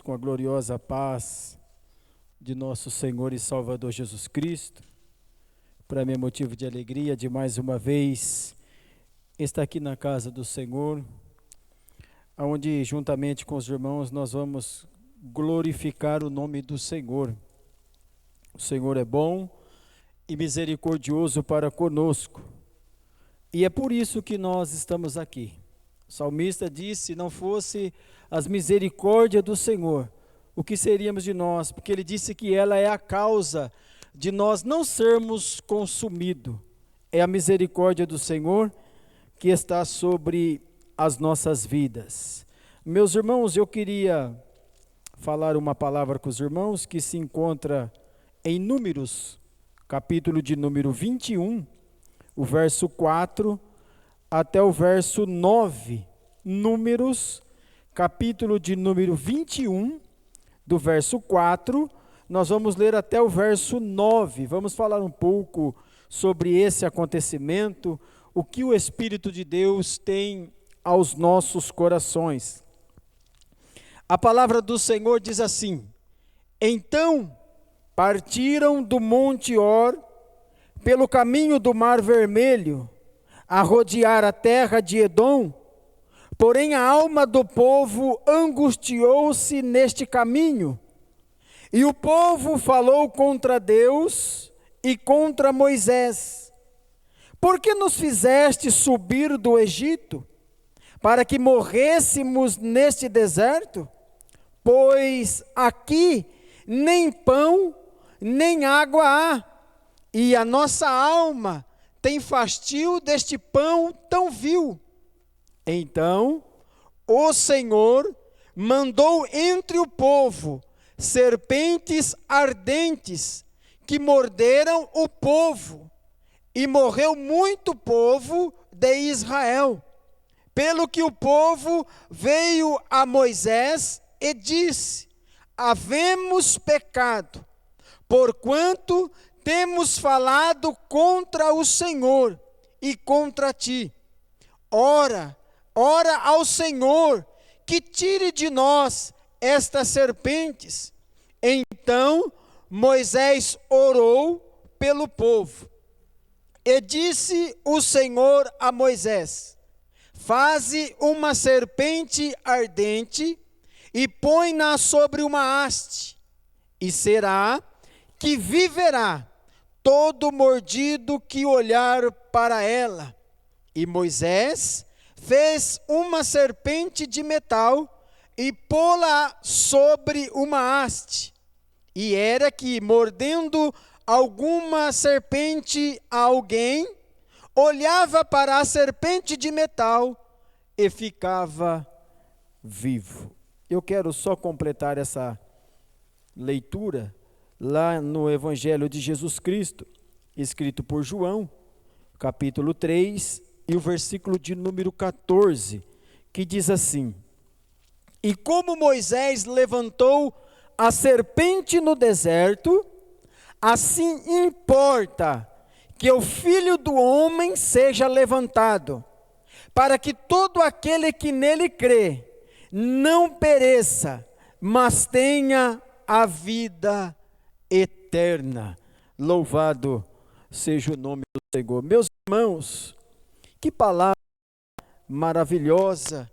com a gloriosa paz de nosso Senhor e Salvador Jesus Cristo. Para mim é motivo de alegria de mais uma vez estar aqui na casa do Senhor, onde juntamente com os irmãos nós vamos glorificar o nome do Senhor. O Senhor é bom e misericordioso para conosco, e é por isso que nós estamos aqui. O salmista disse: se não fosse as misericórdias do Senhor, o que seríamos de nós? Porque ele disse que ela é a causa de nós não sermos consumidos. É a misericórdia do Senhor que está sobre as nossas vidas. Meus irmãos, eu queria falar uma palavra com os irmãos que se encontra em Números, capítulo de número 21, o verso 4 até o verso 9. Números, capítulo de número 21, do verso 4, nós vamos ler até o verso 9. Vamos falar um pouco sobre esse acontecimento, o que o Espírito de Deus tem aos nossos corações. A palavra do Senhor diz assim: então partiram do Monte Or, pelo caminho do Mar Vermelho, a rodear a terra de Edom. Porém a alma do povo angustiou-se neste caminho, e o povo falou contra Deus e contra Moisés: por que nos fizeste subir do Egito, para que morrêssemos neste deserto? Pois aqui nem pão, nem água há, e a nossa alma tem fastio deste pão tão vil. Então o Senhor mandou entre o povo serpentes ardentes que morderam o povo, e morreu muito povo de Israel. Pelo que o povo veio a Moisés e disse: havemos pecado, porquanto temos falado contra o Senhor e contra ti. Ora ao Senhor que tire de nós estas serpentes. Então Moisés orou pelo povo. E disse o Senhor a Moisés: faze uma serpente ardente e põe-na sobre uma haste, e será que viverá todo mordido que olhar para ela. E Moisés fez uma serpente de metal e pô-la sobre uma haste. E era que, mordendo alguma serpente a alguém, olhava para a serpente de metal e ficava vivo. Eu quero só completar essa leitura lá no Evangelho de Jesus Cristo, escrito por João, capítulo 3, e o versículo de número 14, que diz assim: e como Moisés levantou a serpente no deserto, assim importa que o Filho do Homem seja levantado, para que todo aquele que nele crê não pereça, mas tenha a vida eterna. Louvado seja o nome do Senhor. Meus irmãos, que palavra maravilhosa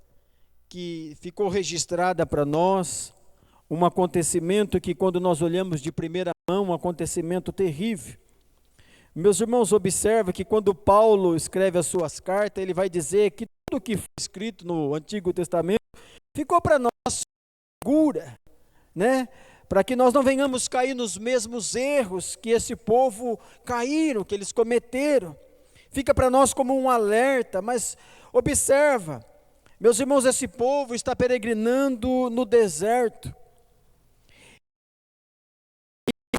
que ficou registrada para nós, um acontecimento que, quando nós olhamos de primeira mão, um acontecimento terrível. Meus irmãos, observa que quando Paulo escreve as suas cartas, ele vai dizer que tudo que foi escrito no Antigo Testamento ficou para nós segura, né? Para que nós não venhamos cair nos mesmos erros que esse povo caíram, que eles cometeram. Fica para nós como um alerta, mas observa, meus irmãos, esse povo está peregrinando no deserto.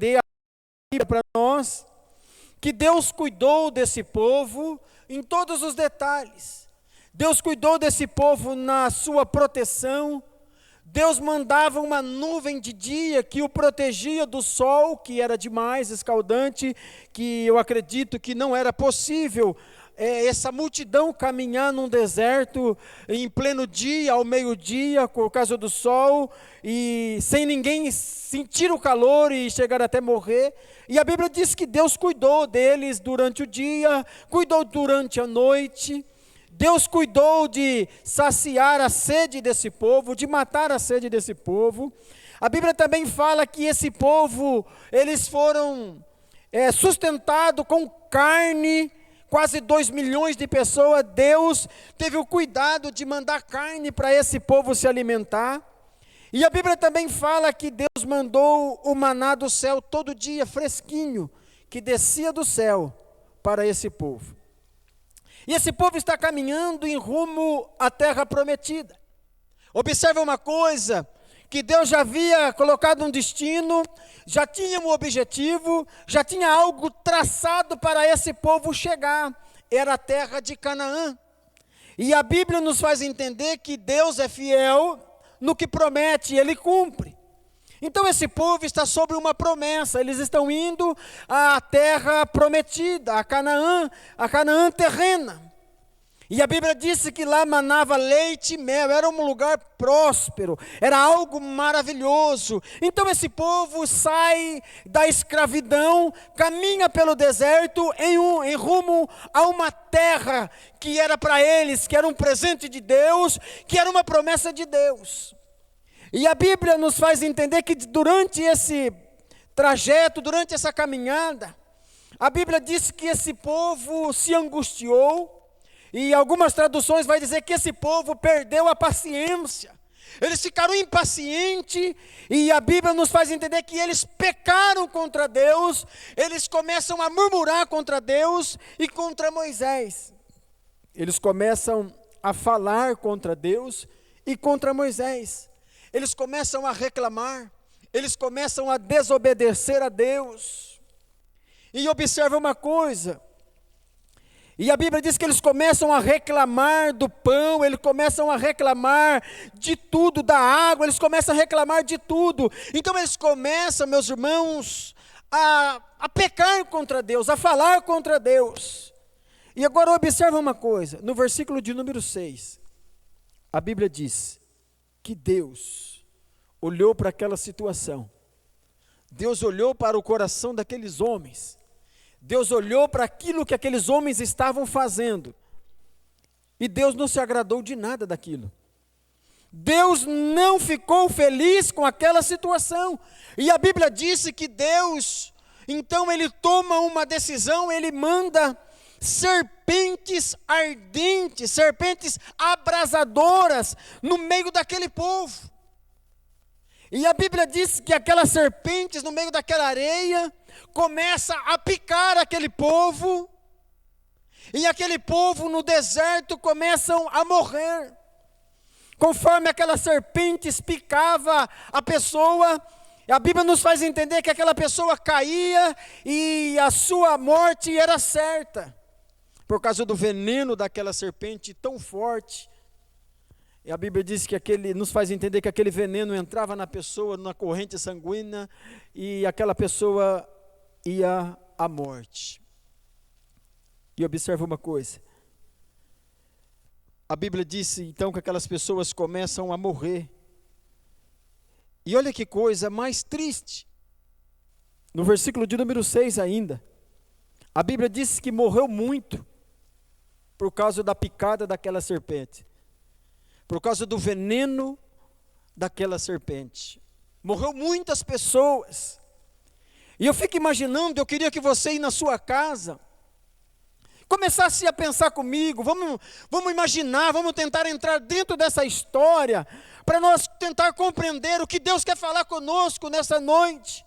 E para nós que Deus cuidou desse povo em todos os detalhes. Deus cuidou desse povo na sua proteção. Deus mandava uma nuvem de dia que o protegia do sol, que era demais escaldante, que eu acredito que não era possível essa multidão caminhar num deserto em pleno dia, ao meio-dia, por causa do sol, e sem ninguém sentir o calor e chegar até morrer. E a Bíblia diz que Deus cuidou deles durante o dia, cuidou durante a noite. Deus cuidou de saciar a sede desse povo, de matar a sede desse povo. A Bíblia também fala que esse povo, eles foram sustentados com carne. Quase 2 milhões de pessoas, Deus teve o cuidado de mandar carne para esse povo se alimentar. E a Bíblia também fala que Deus mandou o maná do céu todo dia, fresquinho, que descia do céu para esse povo. E esse povo está caminhando em rumo à terra prometida. Observa uma coisa, que Deus já havia colocado um destino, já tinha um objetivo, já tinha algo traçado para esse povo chegar. Era a terra de Canaã. E a Bíblia nos faz entender que Deus é fiel no que promete, Ele cumpre. Então esse povo está sobre uma promessa, eles estão indo à terra prometida, a Canaã terrena. E a Bíblia disse que lá manava leite e mel, era um lugar próspero, era algo maravilhoso. Então esse povo sai da escravidão, caminha pelo deserto em rumo a uma terra que era para eles, que era um presente de Deus, que era uma promessa de Deus. E a Bíblia nos faz entender que durante esse trajeto, durante essa caminhada, a Bíblia diz que esse povo se angustiou. E algumas traduções vai dizer que esse povo perdeu a paciência. Eles ficaram impacientes e a Bíblia nos faz entender que eles pecaram contra Deus. Eles começam a murmurar contra Deus e contra Moisés. Eles começam a falar contra Deus e contra Moisés. Eles começam a reclamar. Eles começam a desobedecer a Deus. E observa uma coisa. E a Bíblia diz que eles começam a reclamar do pão, eles começam a reclamar de tudo, da água, eles começam a reclamar de tudo. Então eles começam, meus irmãos, a pecar contra Deus, a falar contra Deus. E agora observa uma coisa, no versículo de número 6, a Bíblia diz que Deus olhou para aquela situação. Deus olhou para o coração daqueles homens. Deus olhou para aquilo que aqueles homens estavam fazendo. E Deus não se agradou de nada daquilo. Deus não ficou feliz com aquela situação. E a Bíblia disse que Deus, então Ele toma uma decisão, Ele manda serpentes ardentes, serpentes abrasadoras no meio daquele povo. E a Bíblia diz que aquelas serpentes no meio daquela areia começa a picar aquele povo, e aquele povo no deserto começam a morrer. Conforme aquelas serpentes picava a pessoa, a Bíblia nos faz entender que aquela pessoa caía e a sua morte era certa, por causa do veneno daquela serpente tão forte. E a Bíblia diz que nos faz entender que aquele veneno entrava na pessoa, na corrente sanguínea, e aquela pessoa ia à morte. E observa uma coisa. A Bíblia disse então que aquelas pessoas começam a morrer. E olha que coisa mais triste. No versículo de número 6 ainda, a Bíblia diz que morreu muito por causa da picada daquela serpente. Por causa do veneno daquela serpente. Morreu muitas pessoas. E eu fico imaginando, eu queria que você aí na sua casa começasse a pensar comigo, vamos imaginar, vamos tentar entrar dentro dessa história, para nós tentar compreender o que Deus quer falar conosco nessa noite.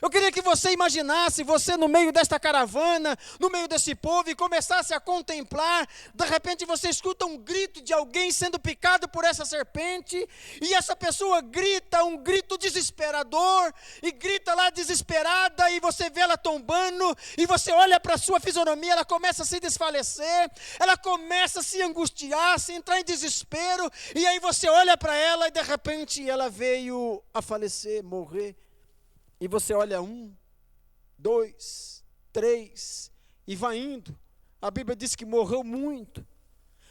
Eu queria que você imaginasse, você no meio desta caravana, no meio desse povo, e começasse a contemplar. De repente você escuta um grito de alguém sendo picado por essa serpente, e essa pessoa grita um grito desesperador, e grita lá desesperada, e você vê ela tombando, e você olha para a sua fisionomia, ela começa a se desfalecer, ela começa a se angustiar, a se entrar em desespero, e aí você olha para ela, e de repente ela veio a falecer, morrer. E você olha 1, 2, 3, e vai indo, A Bíblia diz que morreu muito.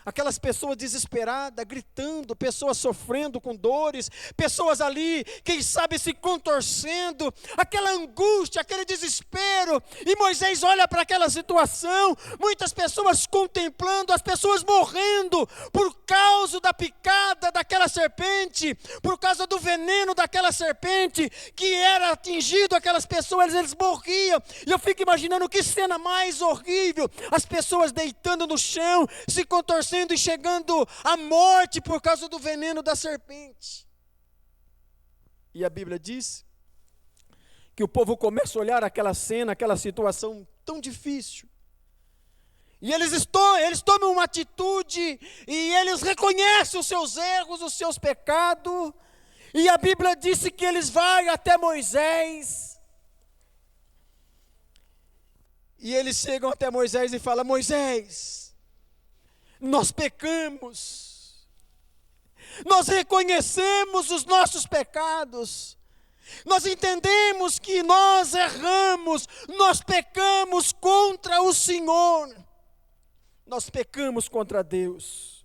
Aquelas pessoas desesperadas, gritando, pessoas sofrendo com dores, pessoas ali, quem sabe se contorcendo, aquela angústia, aquele desespero. E Moisés olha para aquela situação, muitas pessoas contemplando, as pessoas morrendo por causa da picada daquela serpente, por causa do veneno daquela serpente, que era atingido aquelas pessoas, eles morriam. E eu fico imaginando que cena mais horrível, as pessoas deitando no chão, se contorcendo e chegando à morte por causa do veneno da serpente. E a Bíblia diz que o povo começa a olhar aquela cena, aquela situação tão difícil. E eles tomam uma atitude e eles reconhecem os seus erros, os seus pecados. E a Bíblia disse que eles vão até Moisés. E eles chegam até Moisés e falam: Moisés, nós pecamos, nós reconhecemos os nossos pecados, nós entendemos que nós erramos, nós pecamos contra o Senhor, nós pecamos contra Deus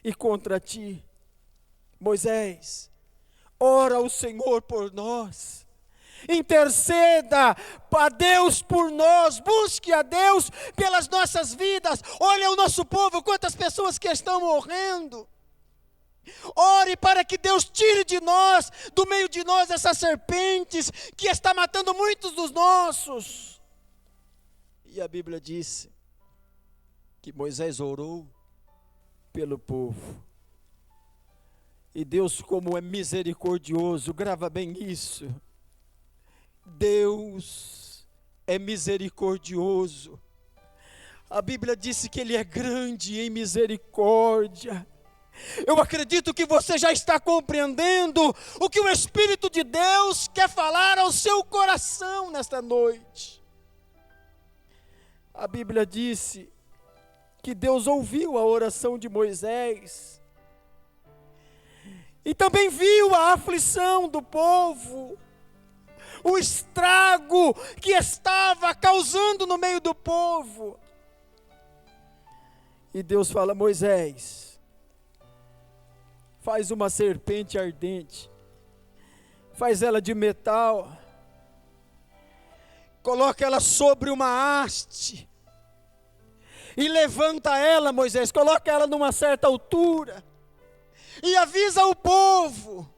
e contra ti. Moisés, ora ao Senhor por nós, interceda a Deus por nós, busque a Deus pelas nossas vidas. Olha o nosso povo, quantas pessoas que estão morrendo. Ore para que Deus tire de nós, do meio de nós, essas serpentes que está matando muitos dos nossos. E a Bíblia disse que Moisés orou pelo povo. E Deus, como é misericordioso, grava bem isso. Deus é misericordioso. A Bíblia disse que Ele é grande em misericórdia. Eu acredito que você já está compreendendo o que o Espírito de Deus quer falar ao seu coração nesta noite. A Bíblia disse que Deus ouviu a oração de Moisés e também viu a aflição do povo, o estrago que estava causando no meio do povo. E Deus fala: Moisés, faz uma serpente ardente, faz ela de metal, coloca ela sobre uma haste, e levanta ela, Moisés, coloca ela numa certa altura, e avisa o povo,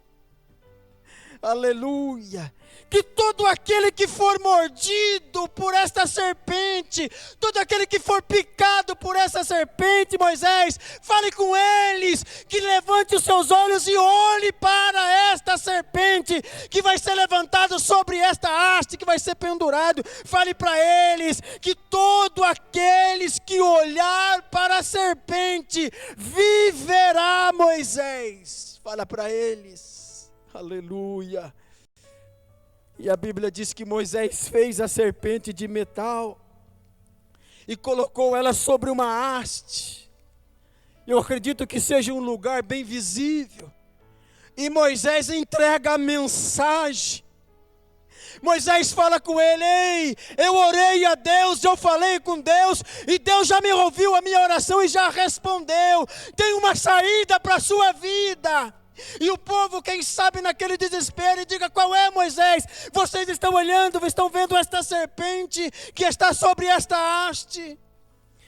aleluia, que todo aquele que for mordido por esta serpente, todo aquele que for picado por essa serpente, Moisés, fale com eles, que levante os seus olhos e olhe para esta serpente, que vai ser levantado sobre esta haste, que vai ser pendurado. Fale para eles, que todo aqueles que olhar para a serpente, viverá, Moisés. Fala para eles, aleluia. E a Bíblia diz que Moisés fez a serpente de metal e colocou ela sobre uma haste. Eu acredito que seja um lugar bem visível. E Moisés entrega a mensagem. Moisés fala com ele: ei, eu orei a Deus, eu falei com Deus, e Deus já me ouviu a minha oração e já respondeu. Tem uma saída para a sua vida. E o povo, quem sabe naquele desespero, e diga: qual é, Moisés? Vocês estão olhando, estão vendo esta serpente que está sobre esta haste?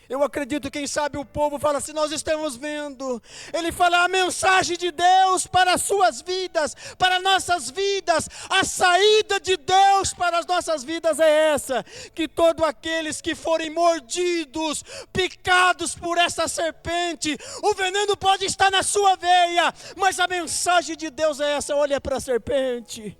Eu acredito, quem sabe o povo fala assim: nós estamos vendo. Ele fala: a mensagem de Deus para as suas vidas, para nossas vidas, a saída de Deus para as nossas vidas é essa: que todos aqueles que forem mordidos, picados por essa serpente, o veneno pode estar na sua veia, mas a mensagem de Deus é essa: olha para a serpente,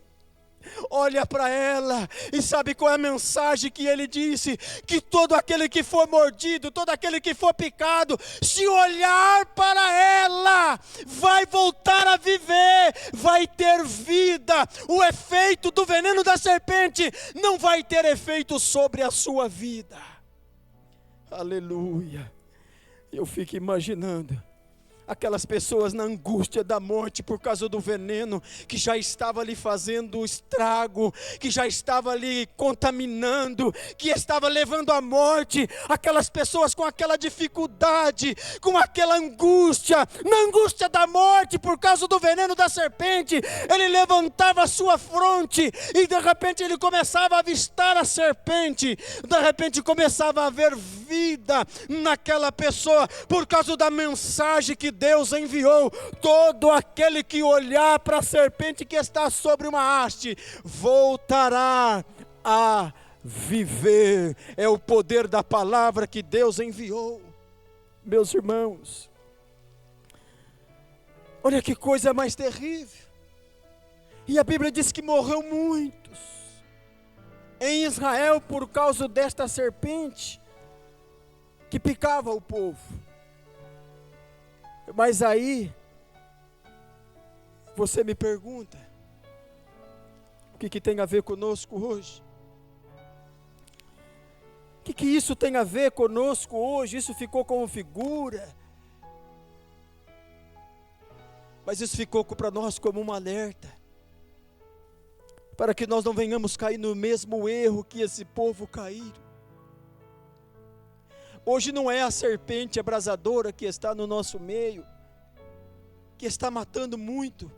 olha para ela, e sabe qual é a mensagem que ele disse? Que todo aquele que for mordido, todo aquele que for picado, se olhar para ela, vai voltar a viver, vai ter vida. O efeito do veneno da serpente não vai ter efeito sobre a sua vida. Aleluia. Eu fico imaginando aquelas pessoas na angústia da morte por causa do veneno que já estava ali fazendo estrago, que já estava ali contaminando, que estava levando à morte, aquelas pessoas com aquela dificuldade, com aquela angústia, na angústia da morte por causa do veneno da serpente. Ele levantava a sua fronte e de repente ele começava a avistar a serpente, de repente começava a haver vida naquela pessoa por causa da mensagem que Deus enviou. Todo aquele que olhar para a serpente que está sobre uma haste voltará a viver. É o poder da palavra que Deus enviou. Meus irmãos, olha que coisa mais terrível. E a Bíblia diz que morreu muitos em Israel por causa desta serpente que picava o povo. Mas aí, você me pergunta, o que tem a ver conosco hoje? O que isso tem a ver conosco hoje? Isso ficou como figura, mas isso ficou para nós como um alerta, para que nós não venhamos cair no mesmo erro que esse povo caiu. Hoje não é a serpente abrasadora que está no nosso meio, que está matando muito.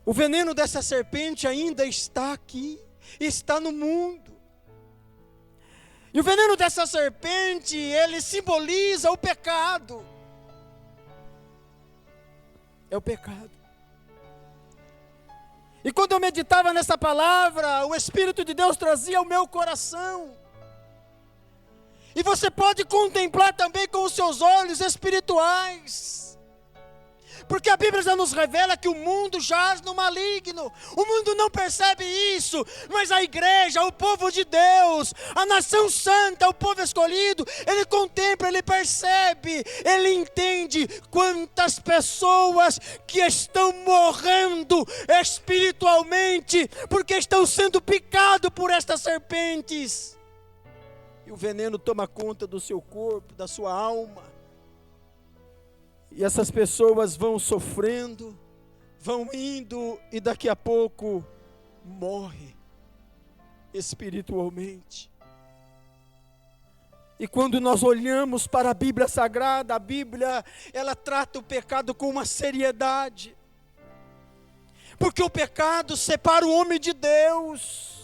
O veneno dessa serpente ainda está aqui, está no mundo. E o veneno dessa serpente, ele simboliza o pecado. É o pecado. E quando eu meditava nessa palavra, o Espírito de Deus trazia ao meu coração. E você pode contemplar também com os seus olhos espirituais. Porque a Bíblia já nos revela que o mundo jaz no maligno. O mundo não percebe isso, mas a igreja, o povo de Deus, a nação santa, o povo escolhido, ele contempla, ele percebe, ele entende quantas pessoas que estão morrendo espiritualmente, porque estão sendo picados por estas serpentes. E o veneno toma conta do seu corpo, da sua alma. E essas pessoas vão sofrendo, vão indo e daqui a pouco morre espiritualmente. E quando nós olhamos para a Bíblia Sagrada, a Bíblia, ela trata o pecado com uma seriedade. Porque o pecado separa o homem de Deus.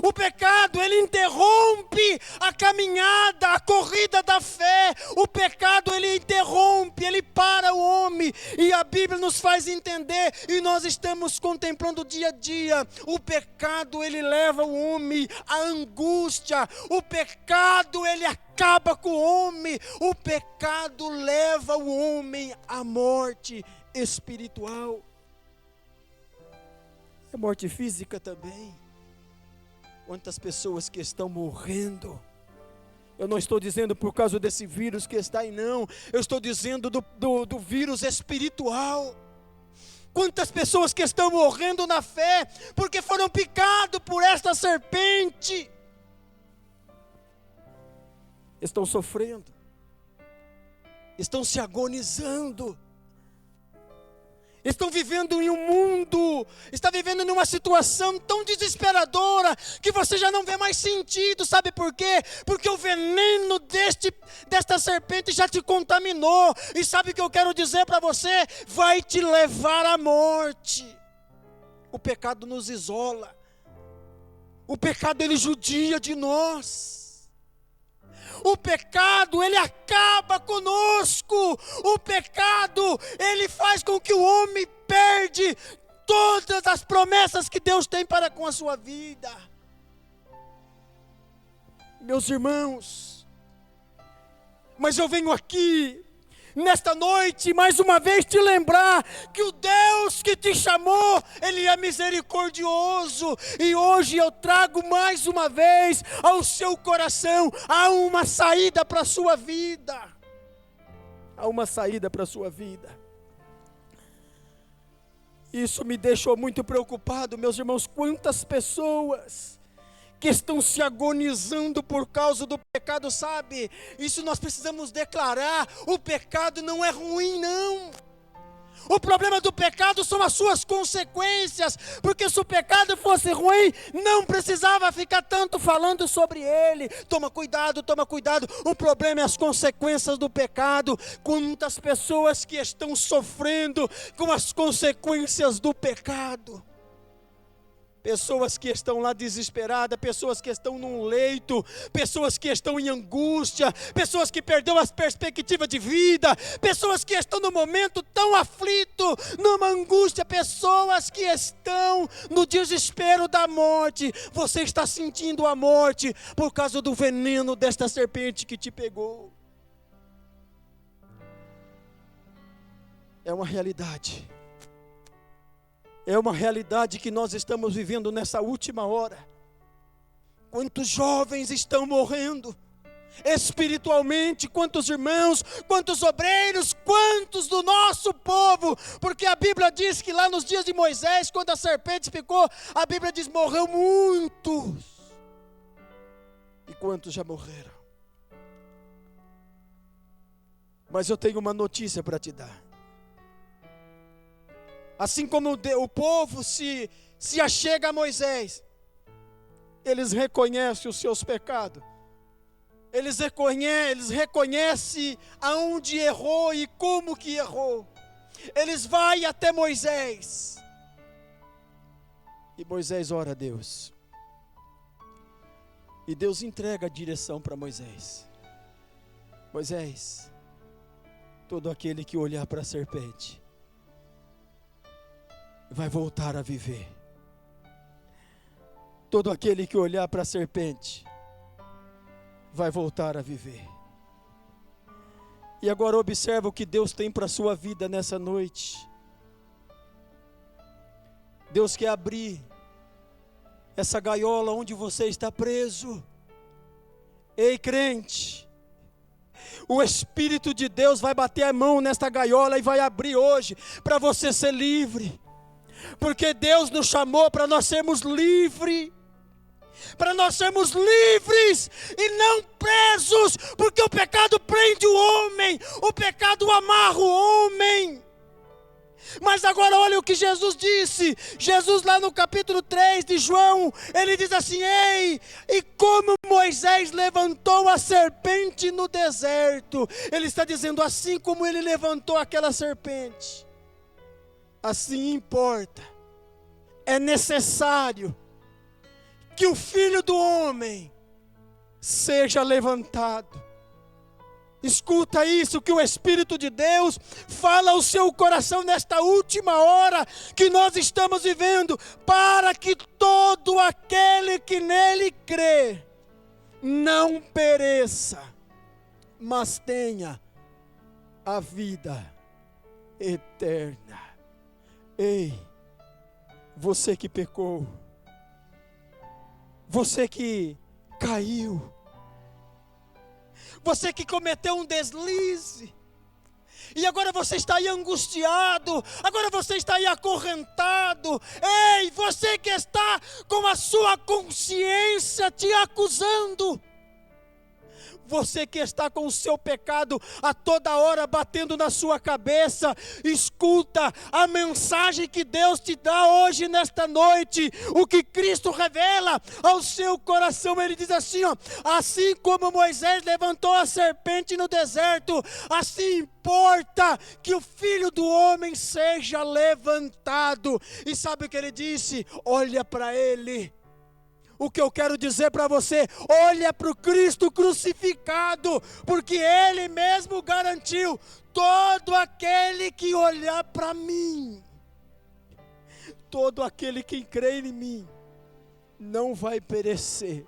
O pecado, ele interrompe a caminhada, a corrida da fé. O pecado, ele interrompe, ele para o homem. E a Bíblia nos faz entender, e nós estamos contemplando dia a dia. O pecado, ele leva o homem à angústia. O pecado, ele acaba com o homem. O pecado leva o homem à morte espiritual. É morte física também. Quantas pessoas que estão morrendo. Eu não estou dizendo por causa desse vírus que está aí, não. Eu estou dizendo do vírus espiritual. Quantas pessoas que estão morrendo na fé, porque foram picados por esta serpente. Estão sofrendo. Estão se agonizando. Estão vivendo em um mundo, está vivendo em uma situação tão desesperadora, que você já não vê mais sentido, sabe por quê? Porque o veneno desta serpente já te contaminou, e sabe o que eu quero dizer para você? Vai te levar à morte. O pecado nos isola, o pecado ele judia de nós. O pecado, ele acaba conosco. O pecado, ele faz com que o homem perde todas as promessas que Deus tem para com a sua vida. Meus irmãos, mas eu venho aqui nesta noite, mais uma vez te lembrar que o Deus que te chamou, Ele é misericordioso, e hoje eu trago mais uma vez ao seu coração, há uma saída para a sua vida, há uma saída para a sua vida. Isso me deixou muito preocupado, meus irmãos, quantas pessoas que estão se agonizando por causa do pecado, sabe? Isso nós precisamos declarar. O pecado não é ruim, não. O problema do pecado são as suas consequências, porque se o pecado fosse ruim, não precisava ficar tanto falando sobre ele. Toma cuidado, toma cuidado. O problema é as consequências do pecado. Quantas pessoas que estão sofrendo com as consequências do pecado. Pessoas que estão lá desesperadas, pessoas que estão num leito, pessoas que estão em angústia, pessoas que perderam as perspectivas de vida, pessoas que estão no momento tão aflito, numa angústia, pessoas que estão no desespero da morte. Você está sentindo a morte por causa do veneno desta serpente que te pegou. É uma realidade. É uma realidade que nós estamos vivendo nessa última hora. Quantos jovens estão morrendo espiritualmente, quantos irmãos, quantos obreiros, quantos do nosso povo, porque a Bíblia diz que lá nos dias de Moisés, quando a serpente picou, a Bíblia diz, morreu muitos. E quantos já morreram? Mas eu tenho uma notícia para te dar. Assim como o povo se achega a Moisés, eles reconhecem os seus pecados, eles reconhecem aonde errou e como que errou. Eles vão até Moisés, e Moisés ora a Deus, e Deus entrega a direção para Moisés. Moisés, todo aquele que olhar para a serpente vai voltar a viver. Todo aquele que olhar para a serpente vai voltar a viver. E agora observa o que Deus tem para a sua vida nessa noite. Deus quer abrir essa gaiola onde você está preso. Ei, crente, o Espírito de Deus vai bater a mão nesta gaiola e vai abrir hoje para você ser livre. Porque Deus nos chamou para nós sermos livres, e não presos, porque o pecado prende o homem, o pecado amarra o homem. Mas agora olha o que Jesus disse. Jesus lá no capítulo 3 de João, ele diz assim: ei, e como Moisés levantou a serpente no deserto, ele está dizendo, assim como ele levantou aquela serpente, assim importa, é necessário que o Filho do Homem seja levantado. Escuta isso, que o Espírito de Deus fala ao seu coração nesta última hora que nós estamos vivendo, para que todo aquele que nele crê não pereça, mas tenha a vida eterna. Ei, você que pecou, você que caiu, você que cometeu um deslize, e agora você está aí angustiado, agora você está aí acorrentado. Ei, você que está com a sua consciência te acusando, você que está com o seu pecado a toda hora batendo na sua cabeça, escuta a mensagem que Deus te dá hoje nesta noite, o que Cristo revela ao seu coração. Ele diz assim, ó: assim como Moisés levantou a serpente no deserto, assim importa que o Filho do Homem seja levantado. E sabe o que ele disse? Olha para ele. O que eu quero dizer para você, olha para o Cristo crucificado, porque Ele mesmo garantiu, todo aquele que olhar para mim, todo aquele que crê em mim, não vai perecer,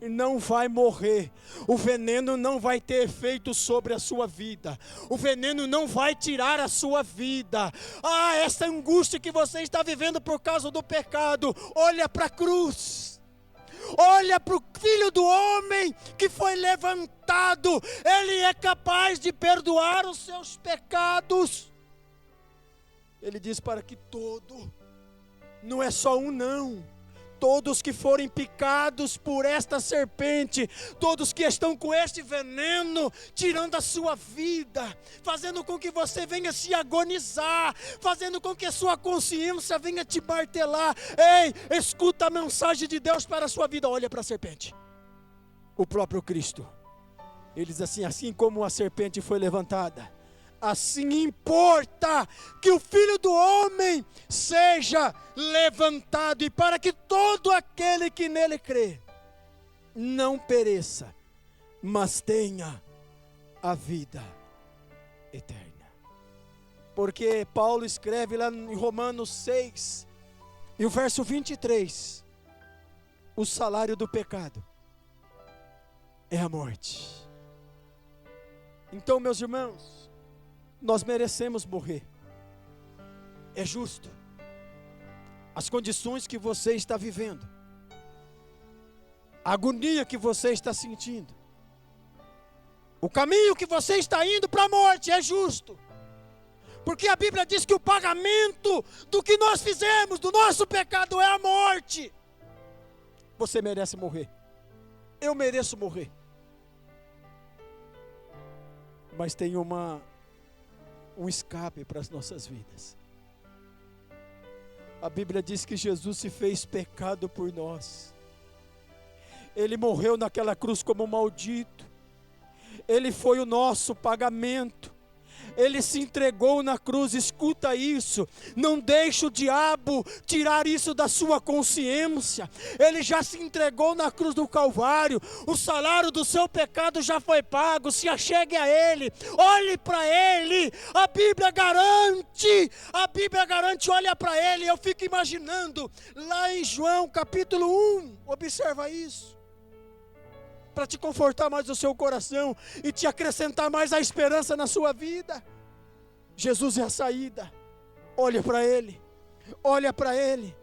não vai morrer, o veneno não vai ter efeito sobre a sua vida, o veneno não vai tirar a sua vida. Essa angústia que você está vivendo por causa do pecado, olha para a cruz, olha para o Filho do Homem que foi levantado, Ele é capaz de perdoar os seus pecados. Ele diz para que todo, não é só um não, Todos que forem picados por esta serpente, todos que estão com este veneno, tirando a sua vida, fazendo com que você venha se agonizar, fazendo com que a sua consciência venha te martelar. Ei, escuta a mensagem de Deus para a sua vida. Olha para a serpente. O próprio Cristo, ele diz assim: assim como a serpente foi levantada, assim importa que o Filho do Homem seja levantado, e para que todo aquele que nele crê não pereça, mas tenha a vida eterna. Porque Paulo escreve lá em Romanos 6, e o verso 23, o salário do pecado é a morte. Então, meus irmãos, nós merecemos morrer. É justo. As condições que você está vivendo, a agonia que você está sentindo, o caminho que você está indo para a morte é justo. Porque a Bíblia diz que o pagamento do que nós fizemos, do nosso pecado, é a morte. Você merece morrer. Eu mereço morrer. Mas tem um escape para as nossas vidas. A Bíblia diz que Jesus se fez pecado por nós. Ele morreu naquela cruz como maldito. Ele foi o nosso pagamento. Ele se entregou na cruz. Escuta isso, não deixe o diabo tirar isso da sua consciência. Ele já se entregou na cruz do Calvário. O salário do seu pecado já foi pago. Se achegue a Ele, olhe para Ele. A Bíblia garante, olha para Ele. Eu fico imaginando lá em João capítulo 1, observa isso, para te confortar mais o seu coração e te acrescentar mais a esperança na sua vida. Jesus é a saída. Olha para Ele, olha para Ele.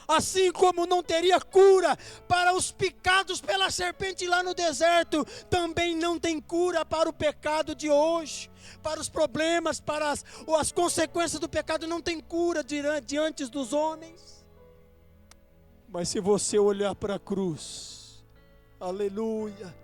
Assim como não teria cura para os picados pela serpente lá no deserto, também não tem cura para o pecado de hoje, para os problemas, para as consequências do pecado. Não tem cura diante dos homens. Mas se você olhar para a cruz, aleluia,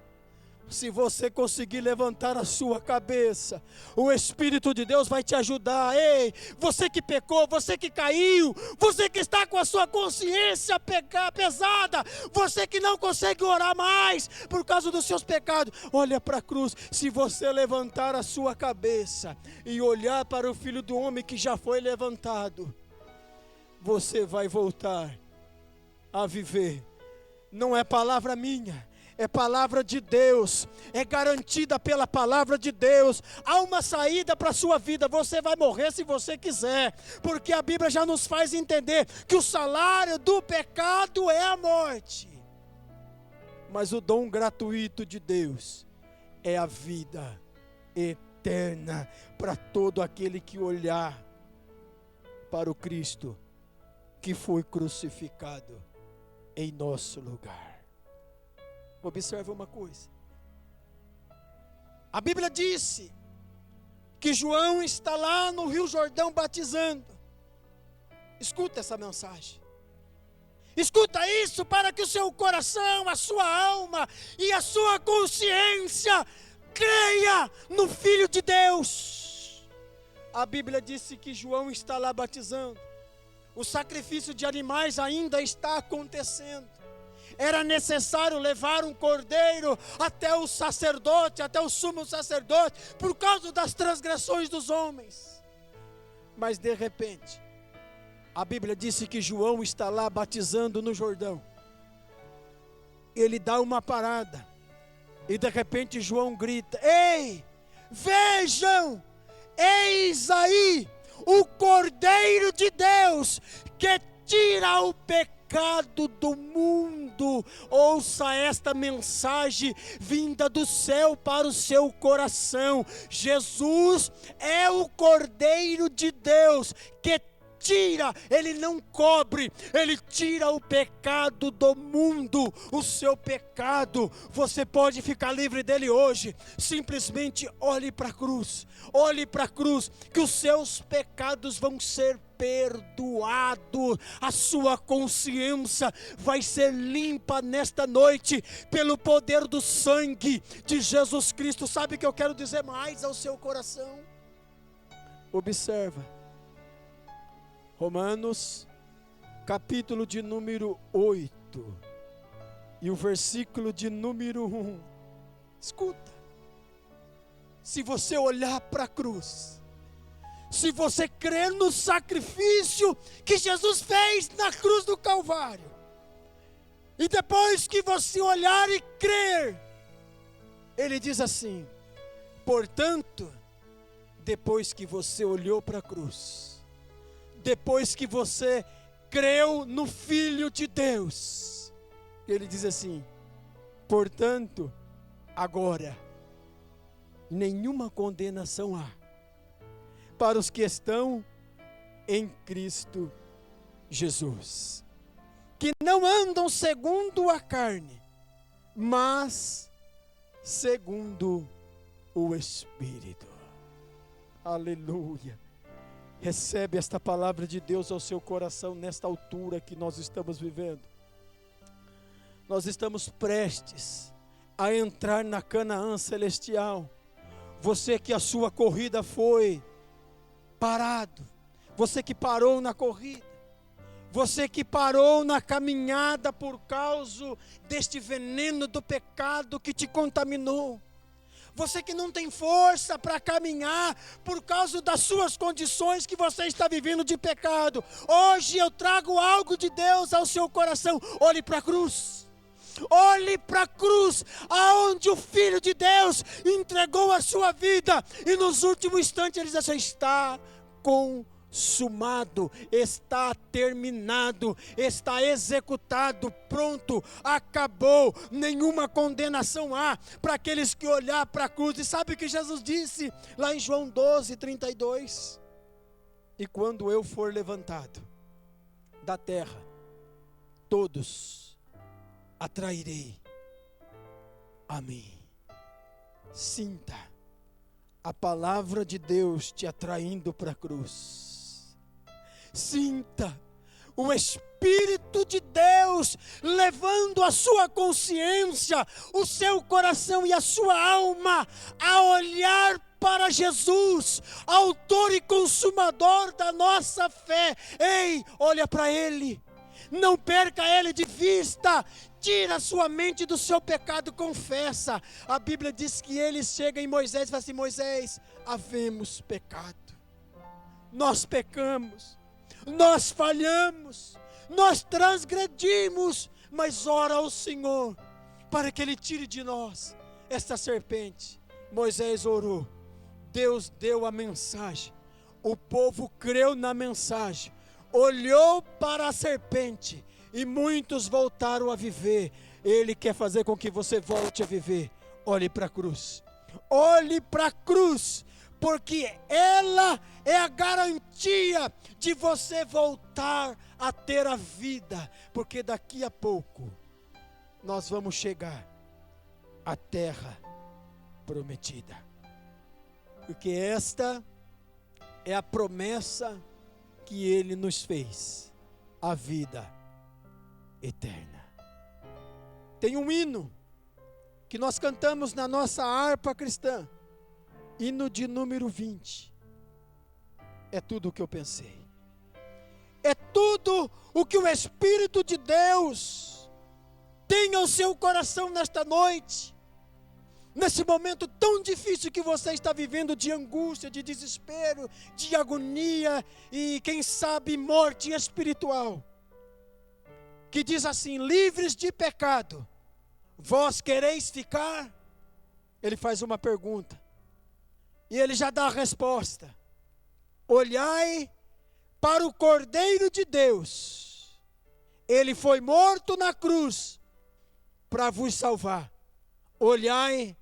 se você conseguir levantar a sua cabeça, o Espírito de Deus vai te ajudar. Ei, você que pecou, você que caiu, você que está com a sua consciência pesada, você que não consegue orar mais por causa dos seus pecados, olha para a cruz. Se você levantar a sua cabeça e olhar para o Filho do Homem que já foi levantado, você vai voltar a viver. Não é palavra minha, é palavra de Deus, é garantida pela palavra de Deus. Há uma saída para a sua vida. Você vai morrer se você quiser, porque a Bíblia já nos faz entender que o salário do pecado é a morte, mas o dom gratuito de Deus é a vida eterna para todo aquele que olhar para o Cristo que foi crucificado em nosso lugar. Observe uma coisa. A Bíblia disse que João está lá no Rio Jordão batizando. Escuta essa mensagem. Escuta isso para que o seu coração, a sua alma e a sua consciência creia no Filho de Deus. A Bíblia disse que João está lá batizando. O sacrifício de animais ainda está acontecendo. Era necessário levar um cordeiro até o sacerdote, até o sumo sacerdote, por causa das transgressões dos homens. Mas de repente, a Bíblia disse que João está lá batizando no Jordão. Ele dá uma parada, e de repente João grita: ei, vejam, eis aí o Cordeiro de Deus, que tira o pecado do mundo. Ouça esta mensagem vinda do céu para o seu coração. Jesus é o Cordeiro de Deus que tira, Ele não cobre, Ele tira o pecado do mundo, o seu pecado. Você pode ficar livre dele hoje. Simplesmente olhe para a cruz, que os seus pecados vão ser perdoado, a sua consciência vai ser limpa nesta noite, pelo poder do sangue de Jesus Cristo. Sabe o que eu quero dizer mais ao seu coração? Observa, Romanos, capítulo de número 8, e o versículo de número 1, escuta, se você olhar para a cruz, se você crer no sacrifício que Jesus fez na cruz do Calvário, e depois que você olhar e crer, ele diz assim: portanto, depois que você olhou para a cruz, depois que você creu no Filho de Deus, ele diz assim: portanto, agora, nenhuma condenação há para os que estão em Cristo Jesus, que não andam segundo a carne, mas segundo o Espírito. Aleluia. Recebe esta palavra de Deus ao seu coração nesta altura que nós estamos vivendo. Nós estamos prestes a entrar na Canaã celestial. Você que a sua corrida foi parado, você que parou na corrida, você que parou na caminhada por causa deste veneno do pecado que te contaminou, você que não tem força para caminhar por causa das suas condições que você está vivendo de pecado, hoje eu trago algo de Deus ao seu coração. Olhe para a cruz. Olhe para a cruz, aonde o Filho de Deus entregou a sua vida, e nos últimos instantes ele diz assim: está consumado, está terminado, está executado, pronto, acabou, nenhuma condenação há para aqueles que olhar para a cruz. E sabe o que Jesus disse lá em João 12:32? E quando eu for levantado da terra, todos atrairei a mim. Sinta a palavra de Deus te atraindo para a cruz. Sinta o Espírito de Deus levando a sua consciência, o seu coração e a sua alma a olhar para Jesus, autor e consumador da nossa fé. Ei, olha para Ele. Não perca Ele de vista. Tira a sua mente do seu pecado, confessa. A Bíblia diz que Ele chega em Moisés e fala assim: Moisés, havemos pecado, nós pecamos, nós falhamos, nós transgredimos, mas ora ao Senhor para que Ele tire de nós esta serpente. Moisés orou, Deus deu a mensagem, o povo creu na mensagem, olhou para a serpente e muitos voltaram a viver. Ele quer fazer com que você volte a viver. Olhe para a cruz. Olhe para a cruz, porque ela é a garantia de você voltar a ter a vida. Porque daqui a pouco nós vamos chegar à terra prometida. Porque esta é a promessa que Ele nos fez, a vida eterna. Tem um hino que nós cantamos na nossa harpa cristã, hino de número 20. É tudo o que eu pensei, é tudo o que o Espírito de Deus tem ao seu coração nesta noite, nesse momento tão difícil que você está vivendo, de angústia, de desespero, de agonia e quem sabe morte espiritual, que diz assim: livres de pecado, vós quereis ficar? Ele faz uma pergunta e ele já dá a resposta: olhai para o Cordeiro de Deus, ele foi morto na cruz para vos salvar. Olhai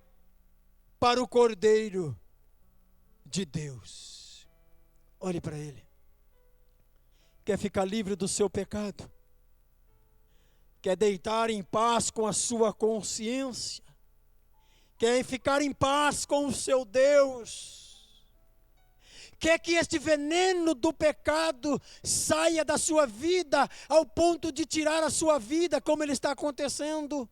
para o Cordeiro de Deus. Olhe para Ele. Quer ficar livre do seu pecado? Quer deitar em paz com a sua consciência? Quer ficar em paz com o seu Deus? Quer que este veneno do pecado saia da sua vida ao ponto de tirar a sua vida, como ele está acontecendo?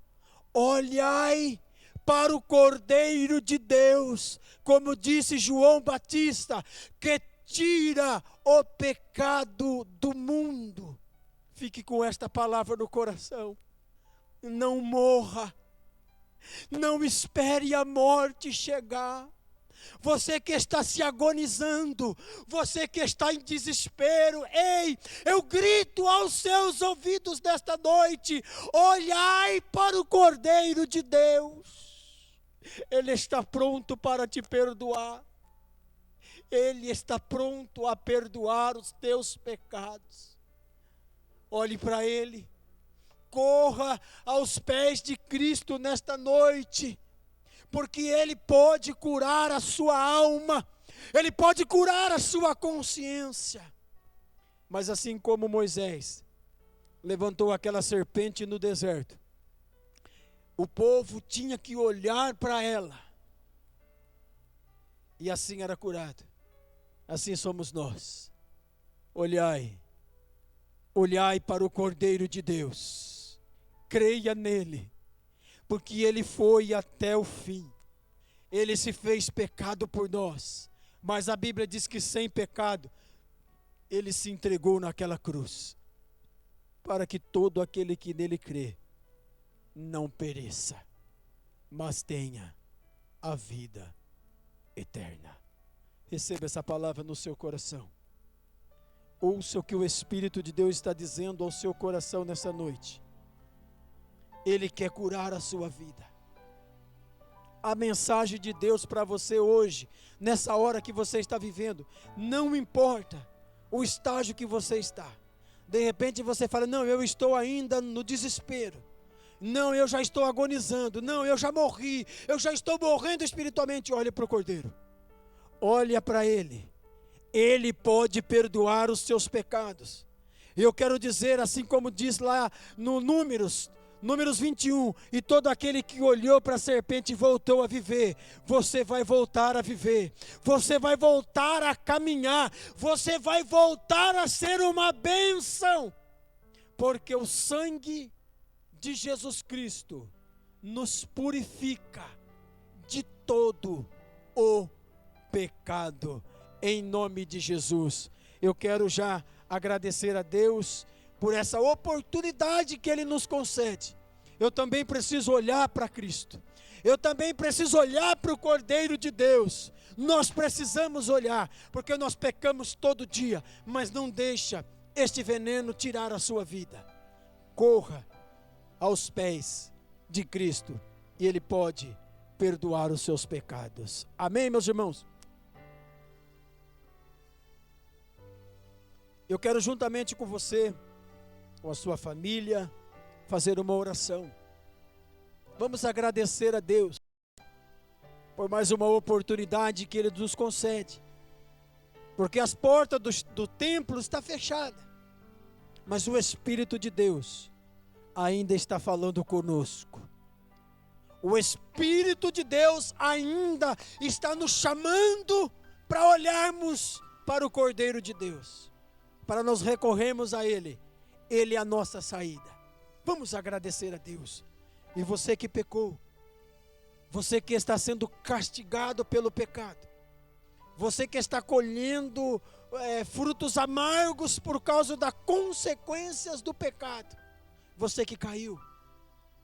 Olhai para o Cordeiro de Deus, como disse João Batista, que tira o pecado do mundo. Fique com esta palavra no coração. Não morra. Não espere a morte chegar. Você que está se agonizando, você que está em desespero, ei, eu grito aos seus ouvidos nesta noite: olhai para o Cordeiro de Deus. Ele está pronto para te perdoar. Ele está pronto a perdoar os teus pecados. Olhe para Ele. Corra aos pés de Cristo nesta noite, porque Ele pode curar a sua alma, Ele pode curar a sua consciência. Mas assim como Moisés levantou aquela serpente no deserto, o povo tinha que olhar para ela, e assim era curado. Assim somos nós. Olhai para o Cordeiro de Deus, creia nele, porque ele foi até o fim. Ele se fez pecado por nós, mas a Bíblia diz que sem pecado ele se entregou naquela cruz, para que todo aquele que nele crê não pereça, mas tenha a vida eterna. Receba essa palavra no seu coração. Ouça o que o Espírito de Deus está dizendo ao seu coração nessa noite. Ele quer curar a sua vida. A mensagem de Deus para você hoje, nessa hora que você está vivendo, não importa o estágio que você está. De repente você fala: não, eu estou ainda no desespero. Não, eu já estou agonizando. Não, eu já morri. Eu já estou morrendo espiritualmente. Olhe para o Cordeiro. Olha para Ele. Ele pode perdoar os seus pecados. Eu quero dizer, assim como diz lá no Números 21, e todo aquele que olhou para a serpente e voltou a viver, você vai voltar a viver, você vai voltar a caminhar, você vai voltar a ser uma bênção, porque o sangue de Jesus Cristo nos purifica de todo o pecado. Em nome de Jesus, eu quero já agradecer a Deus por essa oportunidade que Ele nos concede. Eu também preciso olhar para Cristo. Eu também preciso olhar para o Cordeiro de Deus. Nós precisamos olhar, porque nós pecamos todo dia, mas não deixa este veneno tirar a sua vida. Corra aos pés de Cristo e Ele pode perdoar os seus pecados. Amém, meus irmãos? Eu quero juntamente com você, com a sua família, fazer uma oração. Vamos agradecer a Deus por mais uma oportunidade que Ele nos concede, porque as portas do templo estão fechadas, mas o Espírito de Deus ainda está falando conosco. O Espírito de Deus ainda está nos chamando para olharmos para o Cordeiro de Deus, para nós recorrermos a Ele. Ele é a nossa saída. Vamos agradecer a Deus. E você que pecou, você que está sendo castigado pelo pecado, você que está colhendo frutos amargos por causa das consequências do pecado, você que caiu,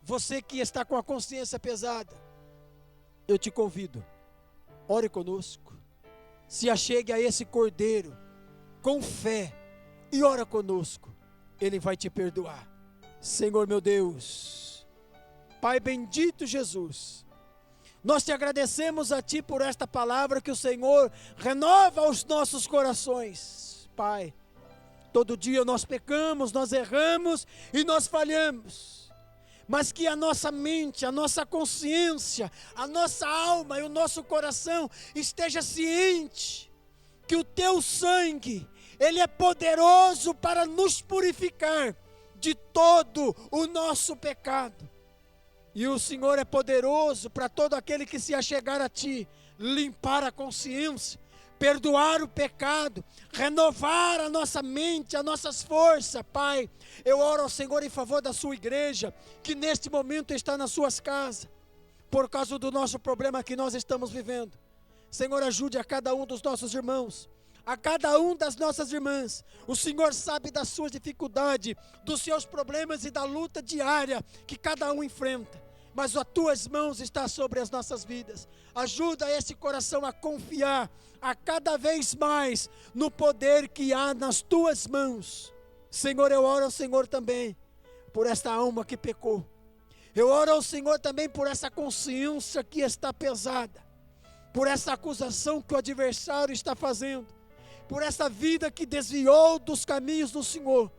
você que está com a consciência pesada, eu te convido, ore conosco, se achegue a esse Cordeiro com fé e ora conosco. Ele vai te perdoar. Senhor meu Deus, Pai bendito Jesus, nós te agradecemos a Ti por esta palavra que o Senhor renova os nossos corações. Pai, todo dia nós pecamos, nós erramos e nós falhamos, mas que a nossa mente, a nossa consciência, a nossa alma e o nosso coração esteja ciente que o Teu sangue Ele é poderoso para nos purificar de todo o nosso pecado. E o Senhor é poderoso para todo aquele que se achegar a Ti, limpar a consciência, perdoar o pecado, renovar a nossa mente, as nossas forças. Pai, eu oro ao Senhor em favor da sua igreja, que neste momento está nas suas casas, por causa do nosso problema que nós estamos vivendo. Senhor, ajude a cada um dos nossos irmãos, a cada um das nossas irmãs. O Senhor sabe das suas dificuldades, dos seus problemas e da luta diária que cada um enfrenta. Mas as tuas mãos estão sobre as nossas vidas. Ajuda esse coração a confiar a cada vez mais no poder que há nas tuas mãos. Senhor, eu oro ao Senhor também por esta alma que pecou. Eu oro ao Senhor também por essa consciência que está pesada, por essa acusação que o adversário está fazendo, por essa vida que desviou dos caminhos do Senhor.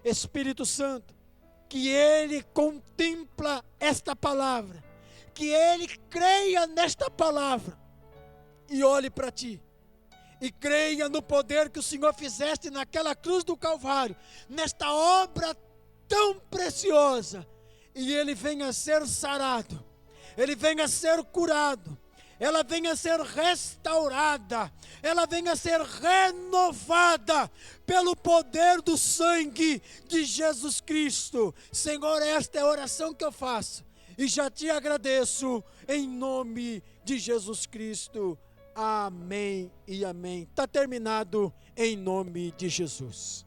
Espírito Santo, que ele contempla esta palavra, que ele creia nesta palavra e olhe para Ti, e creia no poder que o Senhor fizeste naquela cruz do Calvário, nesta obra tão preciosa, e ele venha a ser sarado, ele venha a ser curado, ela venha a ser restaurada, ela venha a ser renovada pelo poder do sangue de Jesus Cristo. Senhor, esta é a oração que eu faço e já Te agradeço em nome de Jesus Cristo. Amém e amém. Está terminado em nome de Jesus.